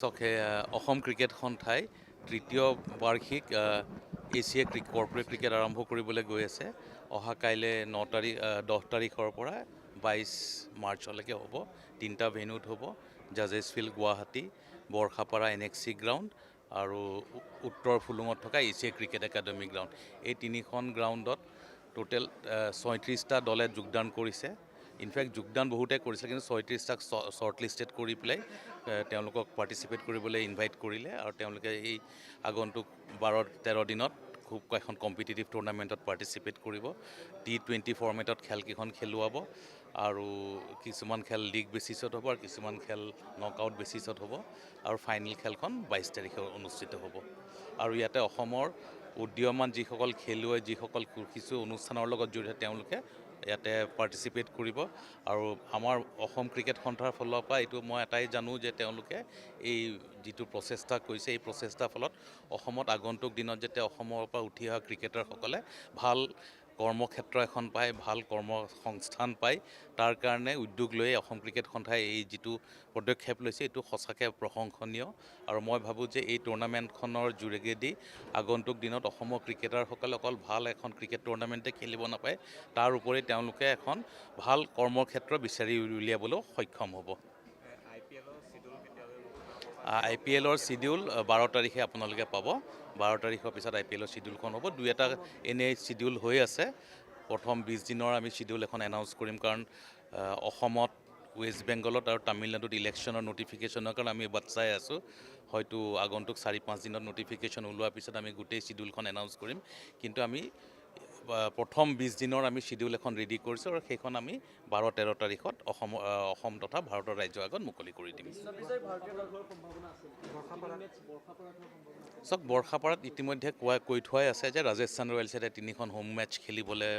Assam cricket সন্থাই তৃতীয় বাৰ্ষিক এছিয়া কৰ্পৰেট ক্ৰিকেট আৰম্ভ কৰিবলৈ গৈ আছে। অহা কাইলৈ 10 তাৰিখৰ পৰা 22 মাৰ্চলৈকে হ'ব। 3টা ভেন্যুত হ'ব। জাজেছ Field Guwahati, Barsapara NXC ground আৰু উত্তৰ ফুলুঙত থকা এছিয়া ক্ৰিকেট একাডেমি গ্ৰাউণ্ড। এই তিনিখন গ্ৰাউণ্ডত টোটেল 36টা দলে যোগদান কৰিছে। ইনফেক্ট যোগদান বহুতে কৰিছে, কিন্তু 36টাক শ্বৰ্ট লিষ্টেড কৰি পেলাই তেওঁলোকক পাৰ্টিচিপেট কৰিবলৈ ইনভাইট কৰিলে আৰু তেওঁলোকে এই আগন্তুক 12-13 দিনত খুব এখন কম্পিটিটিভ টুৰ্ণামেণ্টত পাৰ্টিচিপেট কৰিব। T20 ফৰ্মেটত খেলকেইখন খেলুৱাব আৰু কিছুমান খেল লীগ বেচিছত হ'ব আৰু কিছুমান খেল নকআউট বেচিছত হ'ব আৰু ফাইনেল খেলখন 22 তাৰিখে অনুষ্ঠিত হ'ব। আৰু ইয়াতে অসমৰ উদীয়মান যিসকল খেলুৱৈ, যিসকল কিছু অনুষ্ঠানৰ লগত জড়িত, তেওঁলোকে ইয়াতে পাৰ্টিচিপেট কৰিব। আৰু আমাৰ অসম ক্ৰিকেট সন্থাৰ ফালৰ পৰা এইটো মই এটাই জানো যে তেওঁলোকে এই যিটো প্ৰচেষ্টা কৰিছে, এই প্ৰচেষ্টাৰ ফলত অসমত আগন্তুক দিনত যাতে অসমৰ পৰা উঠি অহা ক্ৰিকেটাৰসকলে ভাল কৰ্মক্ষেত্ৰ এখন পায়, ভাল কৰ্মসংস্থান পায়, তাৰ কাৰণে উদ্যোগ লৈ অসম ক্ৰিকেট সন্থাই এই যিটো পদক্ষেপ লৈছে এইটো সঁচাকৈ প্ৰশংসনীয়। আৰু মই ভাবোঁ যে এই টুৰ্ণামেণ্টখনৰ যোগেদি আগন্তুক দিনত অসমৰ ক্ৰিকেটাৰসকলে অকল ভাল এখন ক্ৰিকেট টুৰ্ণামেণ্টে খেলিব নাপায়, তাৰ উপৰি তেওঁলোকে এখন ভাল কৰ্মক্ষেত্ৰ বিচাৰি উলিয়াবলৈও সক্ষম হ'ব। IPL-ৰ চিডিউল 12 তাৰিখে আপোনালোকে পাব। 12 তাৰিখৰ পিছত IPL-ৰ চিডিউলখন হ'ব। 2-এটা এনেই চিডিউল হৈ আছে। প্ৰথম 20 দিনৰ আমি চিডিউল এখন এনাউন্স কৰিম, কাৰণ অসমত, ৱেষ্ট বেংগলত আৰু তামিলনাডুত ইলেকশ্যনৰ নটিফিকেশ্যনৰ কাৰণে আমি বাট চাই আছোঁ। হয়তো আগন্তুক 4-5 দিনত নটিফিকেশ্যন ওলোৱাৰ পিছত আমি গোটেই চিডিউলখন এনাউন্স কৰিম। কিন্তু আমি প্ৰথম 20 দিনৰ আমি চিডিউল এখন ৰেডি কৰিছোঁ আৰু সেইখন আমি 12-13 তাৰিখত অসম তথা ভাৰতৰ ৰাইজৰ আগত মুকলি কৰি দিম। চাওক, বৰ্ষাপাৰাত ইতিমধ্যে কৈ থোৱাই আছে যে ৰাজস্থান ৰয়েলছে 3খন হোম মেটচ খেলিবলৈ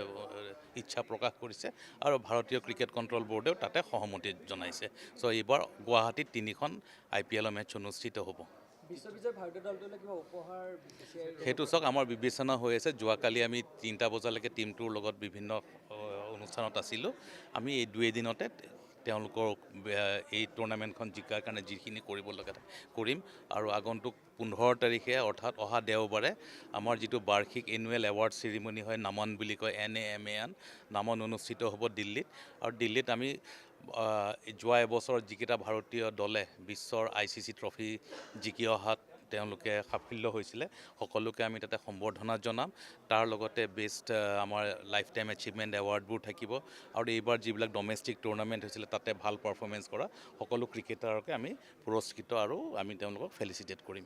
ইচ্ছা প্ৰকাশ কৰিছে আৰু ভাৰতীয় ক্ৰিকেট কণ্ট্ৰল বোৰ্ডেও তাতে সহমতি জনাইছে। চ' এইবাৰ গুৱাহাটীত 3খন IPL-ৰ মেটচ অনুষ্ঠিত হ'ব। সেইটো চাওক, আমাৰ বিবেচনা হৈ আছে। যোৱাকালি আমি 3টা বজালৈকে টীমটোৰ লগত বিভিন্ন অনুষ্ঠানত আছিলোঁ। আমি এই 2 দিনতে তেওঁলোকৰ এই টুৰ্ণামেণ্টখন জিকাৰ কাৰণে যিখিনি কৰিব লগা কৰিম। আৰু আগন্তুক 15 তাৰিখে অৰ্থাৎ অহা দেওবাৰে আমাৰ যিটো বাৰ্ষিক এনুৱেল এৱাৰ্ড চেৰিমনি হয়, নামন বুলি কয়, NAMAN, নামন অনুষ্ঠিত হ'ব দিল্লীত। আৰু দিল্লীত আমি যোৱা এবছৰ যিকেইটা ভাৰতীয় দলে বিশ্বৰ ICC ট্ৰফি জিকি অহাত তেওঁলোকে সাফল্য হৈছিলে, সকলোকে আমি তাতে সম্বৰ্ধনা জনাম। তাৰ লগতে বেষ্ট আমাৰ লাইফ টাইম এচিভমেণ্ট এৱাৰ্ডবোৰ থাকিব। আৰু এইবাৰ যিবিলাক ডমেষ্টিক টুৰ্ণামেণ্ট হৈছিলে তাতে ভাল পাৰফৰ্মেঞ্চ কৰা সকলো ক্ৰিকেটাৰকে আমি পুৰস্কৃত আৰু আমি তেওঁলোকক ফেলিচিটেট কৰিম।